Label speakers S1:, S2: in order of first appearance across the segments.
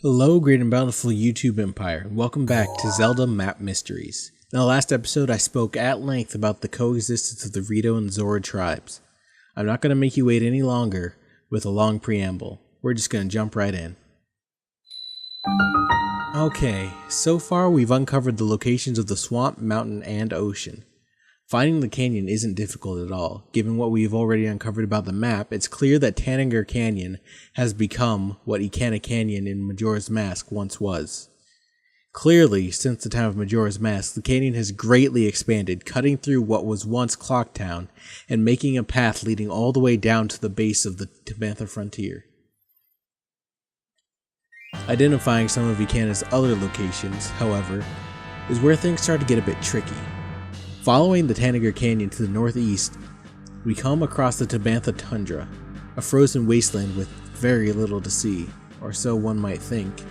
S1: Hello, great and bountiful YouTube empire, and welcome back to Zelda Map Mysteries. In the last episode, I spoke at length about the coexistence of the Rito and Zora tribes. I'm not going to make you wait any longer with a long preamble. We're just going to jump right in. Okay, so far we've uncovered the locations of the swamp, mountain, and ocean. Finding the canyon isn't difficult at all. Given what we've already uncovered about the map, it's clear that Tanager Canyon has become what Ikana Canyon in Majora's Mask once was. Clearly, since the time of Majora's Mask, the canyon has greatly expanded, cutting through what was once Clock Town and making a path leading all the way down to the base of the Tabantha frontier. Identifying some of Ikana's other locations, however, is where things start to get a bit tricky. Following the Tanager Canyon to the northeast, we come across the Tabantha Tundra, a frozen wasteland with very little to see, or so one might think.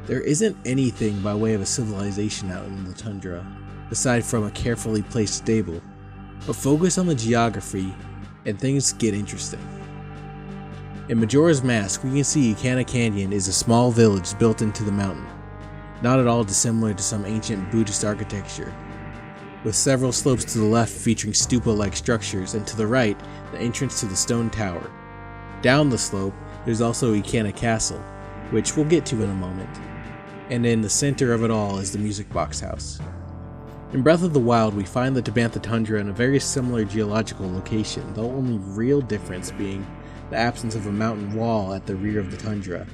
S1: There isn't anything by way of a civilization out in the tundra, aside from a carefully placed stable, but focus on the geography and things get interesting. In Majora's Mask, we can see Ikana Canyon is a small village built into the mountain, not at all dissimilar to some ancient Buddhist architecture, with several slopes to the left featuring stupa-like structures, and to the right, the entrance to the stone tower. Down the slope, there's also Ikana Castle, which we'll get to in a moment, and in the center of it all is the Music Box House. In Breath of the Wild, we find the Tabantha Tundra in a very similar geological location, the only real difference being the absence of a mountain wall at the rear of the tundra,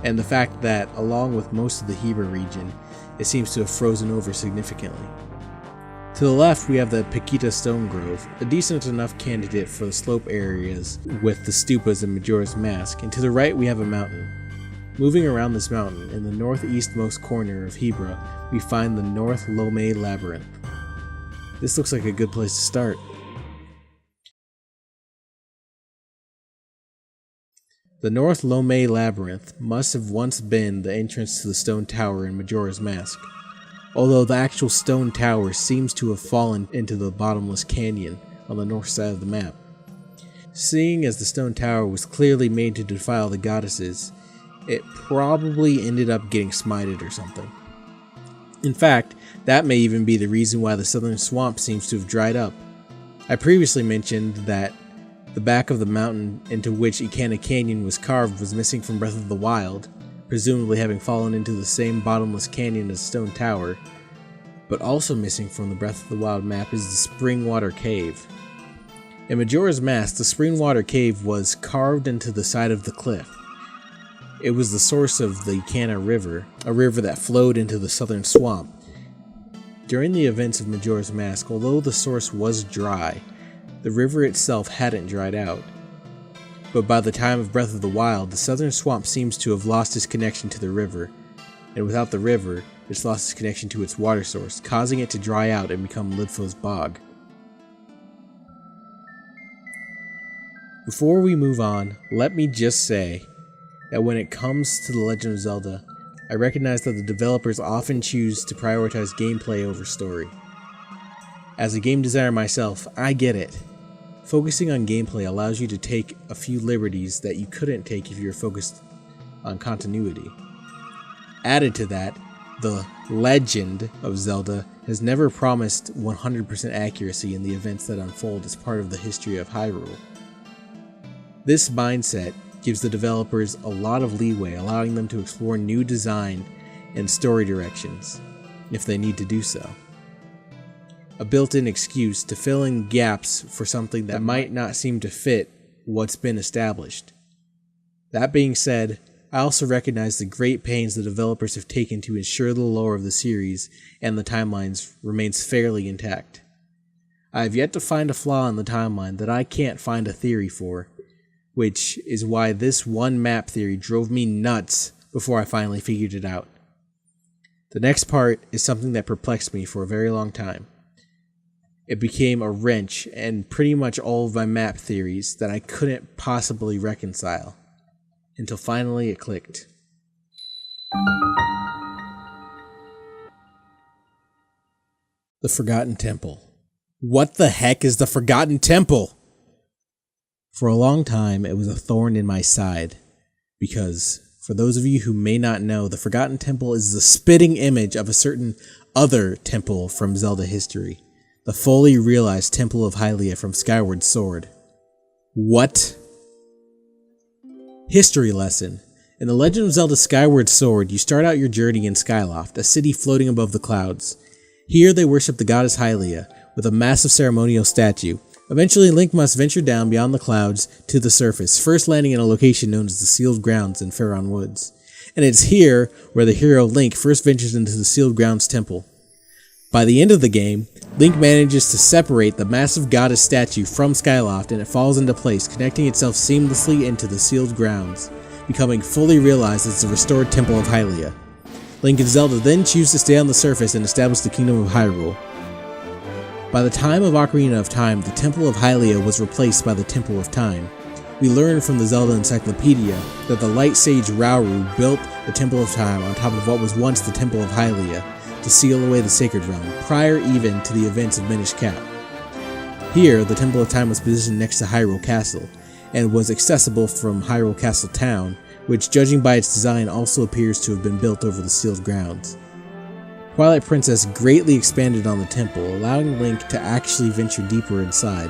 S1: and the fact that, along with most of the Hyrule region, it seems to have frozen over significantly. To the left, we have the Paquita Stone Grove, a decent enough candidate for the slope areas with the stupas in Majora's Mask, and to the right we have a mountain. Moving around this mountain, in the northeastmost corner of Hyrule, we find the North Lome Labyrinth. This looks like a good place to start. The North Lome Labyrinth must have once been the entrance to the stone tower in Majora's Mask, although the actual stone tower seems to have fallen into the bottomless canyon on the north side of the map. Seeing as the stone tower was clearly made to defile the goddesses, it probably ended up getting smited or something. In fact, that may even be the reason why the southern swamp seems to have dried up. I previously mentioned that the back of the mountain into which Ikana Canyon was carved was missing from Breath of the Wild, presumably having fallen into the same bottomless canyon as Stone Tower, but also missing from the Breath of the Wild map is the Spring Water Cave. In Majora's Mask, the Spring Water Cave was carved into the side of the cliff. It was the source of the Ikana River, a river that flowed into the southern swamp. During the events of Majora's Mask, although the source was dry, the river itself hadn't dried out. But by the time of Breath of the Wild, the southern swamp seems to have lost its connection to the river, and without the river, it's lost its connection to its water source, causing it to dry out and become Lidfo's Bog. Before we move on, let me just say that when it comes to The Legend of Zelda, I recognize that the developers often choose to prioritize gameplay over story. As a game designer myself, I get it. Focusing on gameplay allows you to take a few liberties that you couldn't take if you were focused on continuity. Added to that, the Legend of Zelda has never promised 100% accuracy in the events that unfold as part of the history of Hyrule. This mindset gives the developers a lot of leeway, allowing them to explore new design and story directions, if they need to do so. A built-in excuse to fill in gaps for something that might not seem to fit what's been established. That being said, I also recognize the great pains the developers have taken to ensure the lore of the series and the timelines remains fairly intact. I have yet to find a flaw in the timeline that I can't find a theory for, which is why this one map theory drove me nuts before I finally figured it out. The next part is something that perplexed me for a very long time. It became a wrench and pretty much all of my map theories that I couldn't possibly reconcile, until finally it clicked. The Forgotten Temple. What the heck is the Forgotten Temple? For a long time, it was a thorn in my side, because For those of you who may not know, the Forgotten Temple is the spitting image of a certain other temple from Zelda history. The fully realized Temple of Hyrule from Skyward Sword. What? History lesson. In The Legend of Zelda Skyward Sword, you start out your journey in Skyloft, a city floating above the clouds. Here they worship the goddess Hyrule, with a massive ceremonial statue. Eventually, Link must venture down beyond the clouds to the surface, first landing in a location known as the Sealed Grounds in Ferno Woods. And it's here where the hero Link first ventures into the Sealed Grounds Temple. By the end of the game, Link manages to separate the massive goddess statue from Skyloft, and it falls into place, connecting itself seamlessly into the Sealed Grounds, becoming fully realized as the restored Temple of Hyrule. Link and Zelda then choose to stay on the surface and establish the Kingdom of Hyrule. By the time of Ocarina of Time, the Temple of Hyrule was replaced by the Temple of Time. We learn from the Zelda Encyclopedia that the Light Sage Rauru built the Temple of Time on top of what was once the Temple of Hyrule to seal away the Sacred Realm, prior even to the events of Minish Cap. Here, the Temple of Time was positioned next to Hyrule Castle, and was accessible from Hyrule Castle Town, which, judging by its design, also appears to have been built over the sealed grounds. Twilight Princess greatly expanded on the temple, allowing Link to actually venture deeper inside.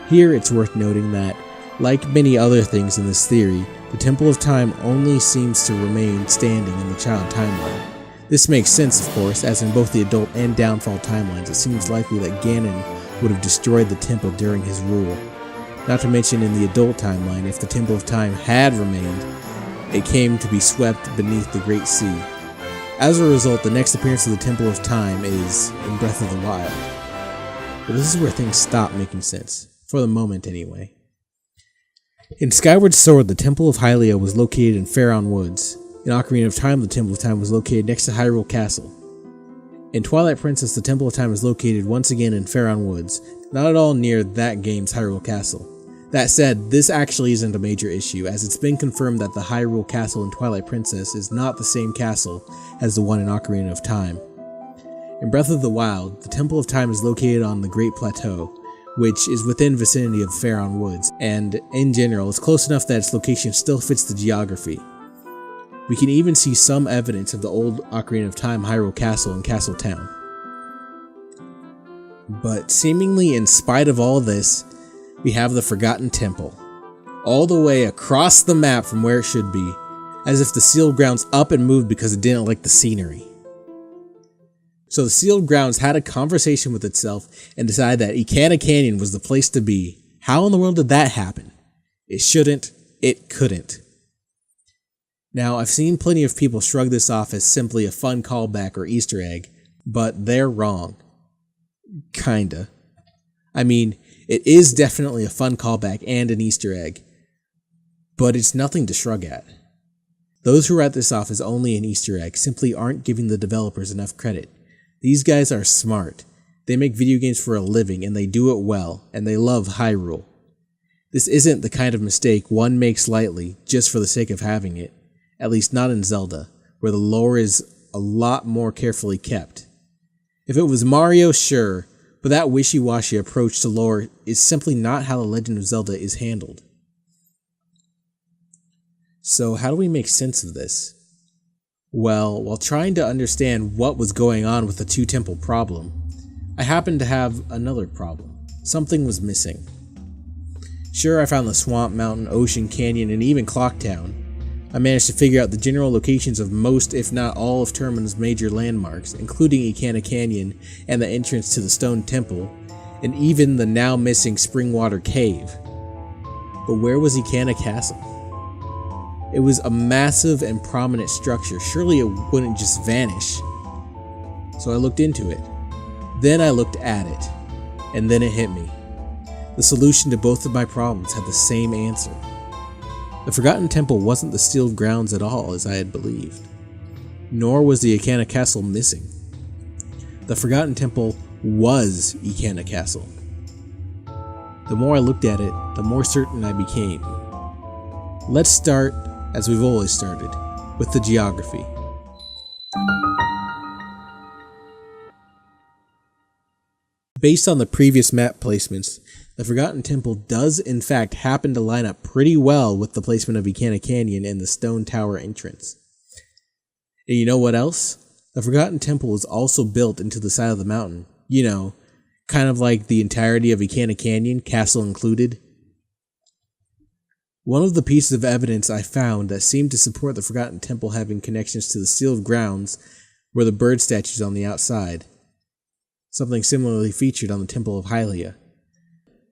S1: Here it's worth noting that, like many other things in this theory, the Temple of Time only seems to remain standing in the child timeline. This makes sense, of course, as in both the adult and downfall timelines, it seems likely that Ganon would have destroyed the temple during his rule. Not to mention, in the adult timeline, if the Temple of Time had remained, it came to be swept beneath the Great Sea. As a result, the next appearance of the Temple of Time is in Breath of the Wild. But this is where things stop making sense, for the moment anyway. In Skyward Sword, the Temple of Hyrule was located in Ferno Woods. In Ocarina of Time, the Temple of Time was located next to Hyrule Castle. In Twilight Princess, the Temple of Time is located once again in Ferno Woods, not at all near that game's Hyrule Castle. That said, this actually isn't a major issue, as it's been confirmed that the Hyrule Castle in Twilight Princess is not the same castle as the one in Ocarina of Time. In Breath of the Wild, the Temple of Time is located on the Great Plateau, which is within vicinity of Ferno Woods, and in general, it's close enough that its location still fits the geography. We can even see some evidence of the old Ocarina of Time Hyrule Castle in Castle Town. But seemingly in spite of all this, we have the Forgotten Temple, all the way across the map from where it should be, as if the sealed grounds up and moved because it didn't like the scenery. So the sealed grounds had a conversation with itself and decided that Ikana Canyon was the place to be. How in the world did that happen? It shouldn't, it couldn't. Now, I've seen plenty of people shrug this off as simply a fun callback or Easter egg, but they're wrong. Kinda. I mean, it is definitely a fun callback and an Easter egg, but it's nothing to shrug at. Those who write this off as only an Easter egg simply aren't giving the developers enough credit. These guys are smart. They make video games for a living, and they do it well, and they love Hyrule. This isn't the kind of mistake one makes lightly just for the sake of having it. At least not in Zelda, where the lore is a lot more carefully kept. If it was Mario, sure, but that wishy-washy approach to lore is simply not how The Legend of Zelda is handled. So how do we make sense of this? Well, while trying to understand what was going on with the two-temple problem, I happened to have another problem. Something was missing. Sure, I found the swamp, mountain, ocean, canyon, and even Clock Town. I managed to figure out the general locations of most, if not all, of Termina's major landmarks, including Ikana Canyon and the entrance to the Stone Temple, and even the now missing Springwater Cave. But where was Ikana Castle? It was a massive and prominent structure. Surely it wouldn't just vanish. So I looked into it. Then I looked at it. And then it hit me. The solution to both of my problems had the same answer. The Forgotten Temple wasn't the sealed grounds at all, as I had believed. Nor was the Ikana Castle missing. The Forgotten Temple was Ikana Castle. The more I looked at it, the more certain I became. Let's start, as we've always started, with the geography. Based on the previous map placements, The Forgotten Temple does in fact happen to line up pretty well with the placement of Ikana Canyon and the stone tower entrance. And you know what else? The Forgotten Temple is also built into the side of the mountain. You know, kind of like the entirety of Ikana Canyon, castle included. One of the pieces of evidence I found that seemed to support the Forgotten Temple having connections to the sealed grounds were the bird statues on the outside. Something similarly featured on the Temple of Hyrule.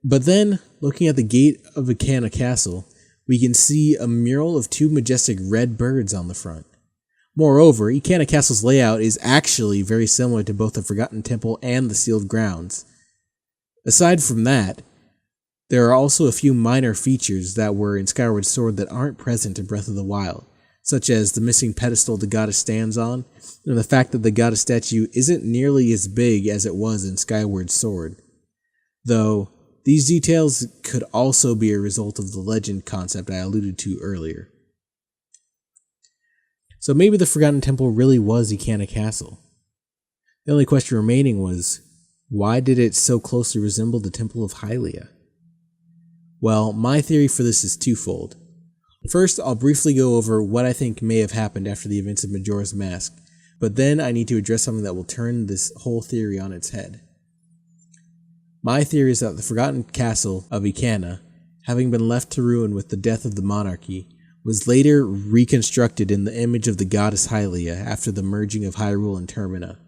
S1: But then, looking at the gate of Ikana Castle, we can see a mural of two majestic red birds on the front. Moreover, Ikana Castle's layout is actually very similar to both the Forgotten Temple and the sealed grounds. Aside from that, there are also a few minor features that were in Skyward Sword that aren't present in Breath of the Wild, such as the missing pedestal the goddess stands on, and the fact that the goddess statue isn't nearly as big as it was in Skyward Sword. Though, these details could also be a result of the legend concept I alluded to earlier. So maybe the Forgotten Temple really was Ikana Castle. The only question remaining was, why did it so closely resemble the Temple of Hyrule? Well, my theory for this is twofold. First, I'll briefly go over what I think may have happened after the events of Majora's Mask, but then I need to address something that will turn this whole theory on its head. My theory is that the Forgotten Castle of Ikana, having been left to ruin with the death of the monarchy, was later reconstructed in the image of the goddess Hyrule after the merging of Hyrule and Termina,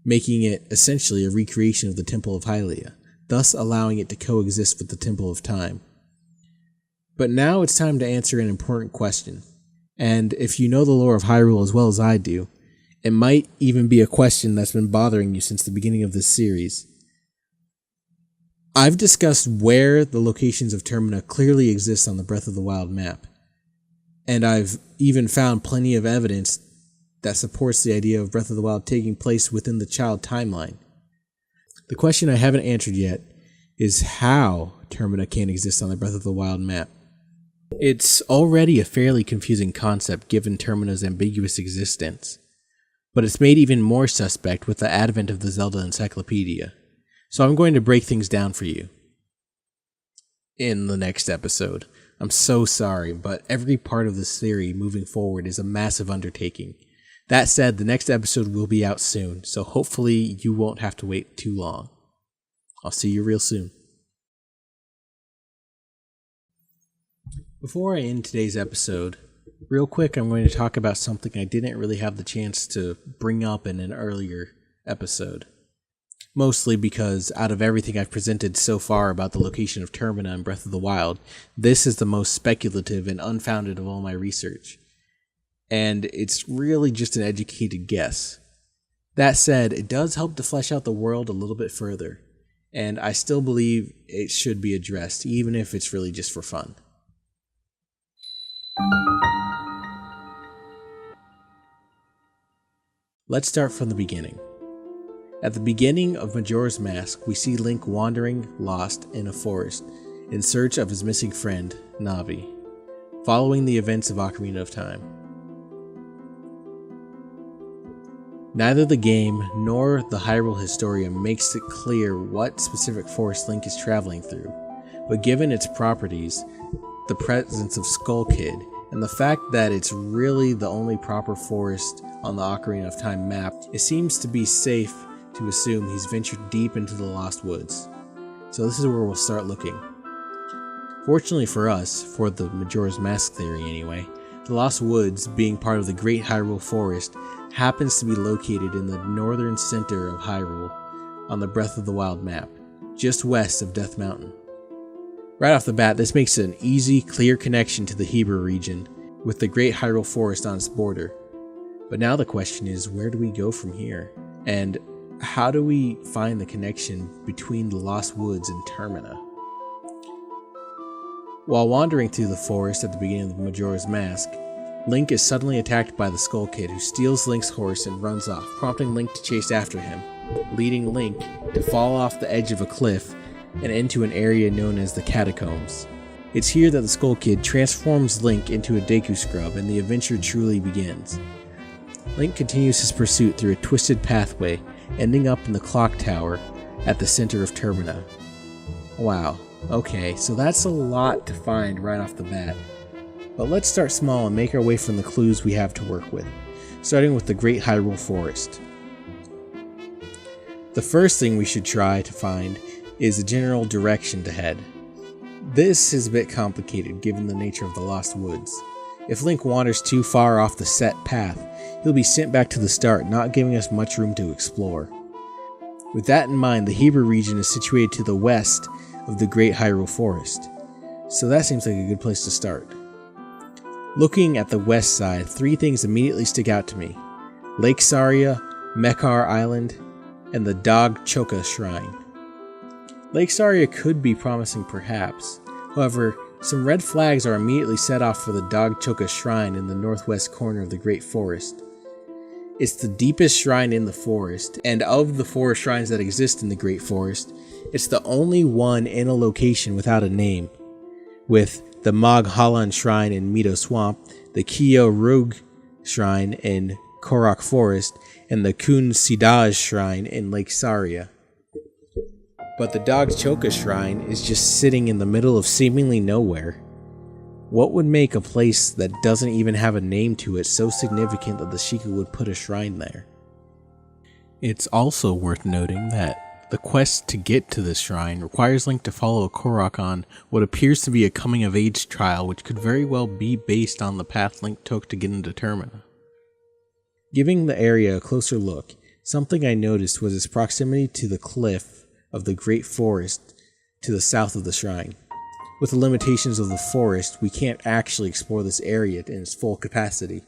S1: making it essentially a recreation of the Temple of Hyrule, thus allowing it to coexist with the Temple of Time. But now it's time to answer an important question, and if you know the lore of Hyrule as well as I do, it might even be a question that's been bothering you since the beginning of this series. I've discussed where the locations of Termina clearly exist on the Breath of the Wild map, and I've even found plenty of evidence that supports the idea of Breath of the Wild taking place within the child timeline. The question I haven't answered yet is how Termina can exist on the Breath of the Wild map. It's already a fairly confusing concept given Termina's ambiguous existence, but it's made even more suspect with the advent of the Zelda Encyclopedia. So I'm going to break things down for you in the next episode. I'm so sorry, but every part of this theory moving forward is a massive undertaking. That said, the next episode will be out soon, so hopefully you won't have to wait too long. I'll see you real soon. Before I end today's episode, real quick I'm going to talk about something I didn't really have the chance to bring up in an earlier episode. Mostly because out of everything I've presented so far about the location of Termina in Breath of the Wild, this is the most speculative and unfounded of all my research. And it's really just an educated guess. That said, it does help to flesh out the world a little bit further, and I still believe it should be addressed, even if it's really just for fun. Let's start from the beginning. At the beginning of Majora's Mask, we see Link wandering, lost, in a forest, in search of his missing friend, Navi, following the events of Ocarina of Time. Neither the game nor the Hyrule Historia makes it clear what specific forest Link is traveling through, but given its properties, the presence of Skull Kid, and the fact that it's really the only proper forest on the Ocarina of Time map, it seems to be safe to assume he's ventured deep into the Lost Woods. So this is where we'll start looking. Fortunately for us, for the Majora's Mask theory anyway, the Lost Woods, being part of the Great Hyrule Forest, happens to be located in the northern center of Hyrule on the Breath of the Wild map, just west of Death Mountain. Right off the bat, this makes it an easy, clear connection to the Hebrew region, with the Great Hyrule Forest on its border. But now the question is, where do we go from here? And how do we find the connection between the Lost Woods and Termina? While wandering through the forest at the beginning of Majora's Mask, Link is suddenly attacked by the Skull Kid, who steals Link's horse and runs off, prompting Link to chase after him, leading Link to fall off the edge of a cliff and into an area known as the Catacombs. It's here that the Skull Kid transforms Link into a Deku Scrub and the adventure truly begins. Link continues his pursuit through a twisted pathway, ending up in the clock tower at the center of Termina. Wow, okay, so that's a lot to find right off the bat. But let's start small and make our way from the clues we have to work with, starting with the Great Hyrule Forest. The first thing we should try to find is a general direction to head. This is a bit complicated given the nature of the Lost Woods. If Link wanders too far off the set path, he'll be sent back to the start, not giving us much room to explore. With that in mind, the Hebrew region is situated to the west of the Great Hyrule Forest, so that seems like a good place to start. Looking at the west side, three things immediately stick out to me: Lake Saria, Mekar Island, and the Dog Choka Shrine. Lake Saria could be promising perhaps, however, some red flags are immediately set off for the Dog Choka Shrine in the northwest corner of the Great Forest. It's the deepest shrine in the forest, and of the 4 shrines that exist in the Great Forest, it's the only one in a location without a name, with the Mag Halan Shrine in Meadow Swamp, the Kyo Rug Shrine in Korok Forest, and the Kun Sidaj Shrine in Lake Saria. But the Dog Choka Shrine is just sitting in the middle of seemingly nowhere. What would make a place that doesn't even have a name to it so significant that the Sheikah would put a shrine there? It's also worth noting that the quest to get to this shrine requires Link to follow Korok on what appears to be a coming-of-age trial, which could very well be based on the path Link took to get into Termina. Giving the area a closer look, something I noticed was its proximity to the cliff of the Great Forest to the south of the shrine. With the limitations of the forest, we can't actually explore this area in its full capacity.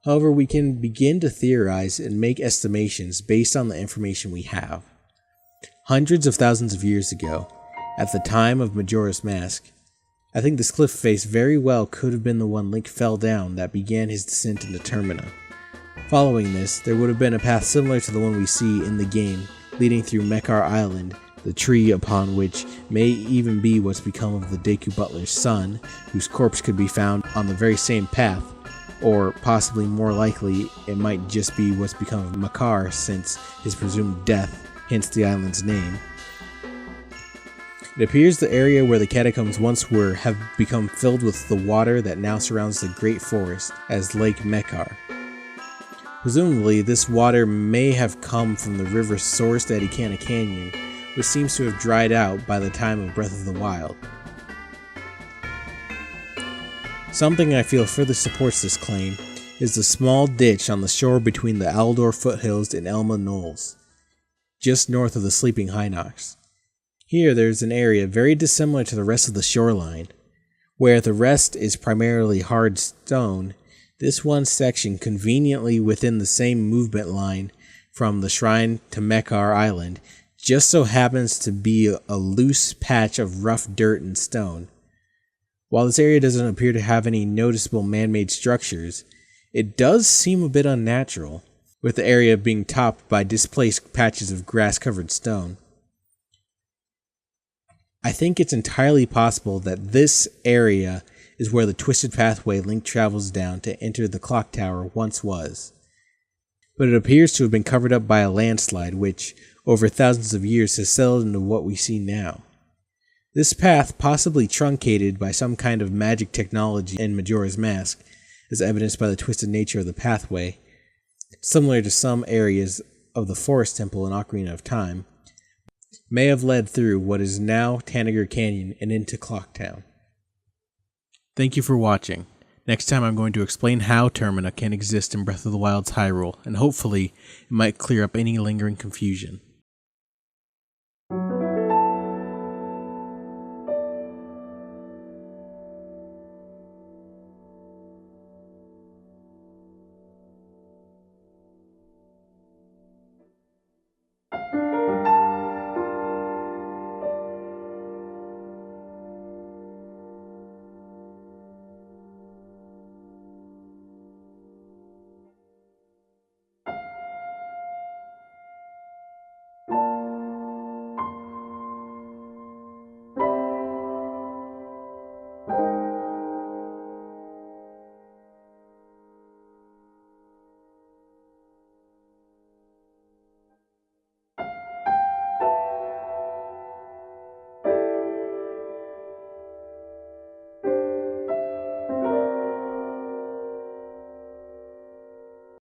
S1: However, we can begin to theorize and make estimations based on the information we have. Hundreds of thousands of years ago, at the time of Majora's Mask, I think this cliff face very well could have been the one Link fell down that began his descent into Termina. Following this, there would have been a path similar to the one we see in the game, leading through Mekar Island, the tree upon which may even be what's become of the Deku Butler's son, whose corpse could be found on the very same path, or possibly more likely it might just be what's become of Mekar since his presumed death, hence the island's name. It appears the area where the catacombs once were have become filled with the water that now surrounds the Great Forest as Lake Mekar. Presumably, this water may have come from the river sourced at Ikana Canyon, which seems to have dried out by the time of Breath of the Wild. Something I feel further supports this claim is the small ditch on the shore between the Aldor foothills and Elma Knolls, just north of the Sleeping Hinox. Here there's an area very dissimilar to the rest of the shoreline. Where the rest is primarily hard stone, this one section conveniently within the same movement line from the shrine to Mekar Island just so happens to be a loose patch of rough dirt and stone. While this area doesn't appear to have any noticeable man-made structures, it does seem a bit unnatural, with the area being topped by displaced patches of grass-covered stone. I think it's entirely possible that this area is where the twisted pathway Link travels down to enter the clock tower once was. But it appears to have been covered up by a landslide which, over thousands of years, has settled into what we see now. This path, possibly truncated by some kind of magic technology in Majora's Mask, as evidenced by the twisted nature of the pathway, similar to some areas of the Forest Temple in Ocarina of Time, may have led through what is now Tanager Canyon and into Clocktown. Thank you for watching. Next time I'm going to explain how Termina can exist in Breath of the Wild's Hyrule, and hopefully it might clear up any lingering confusion.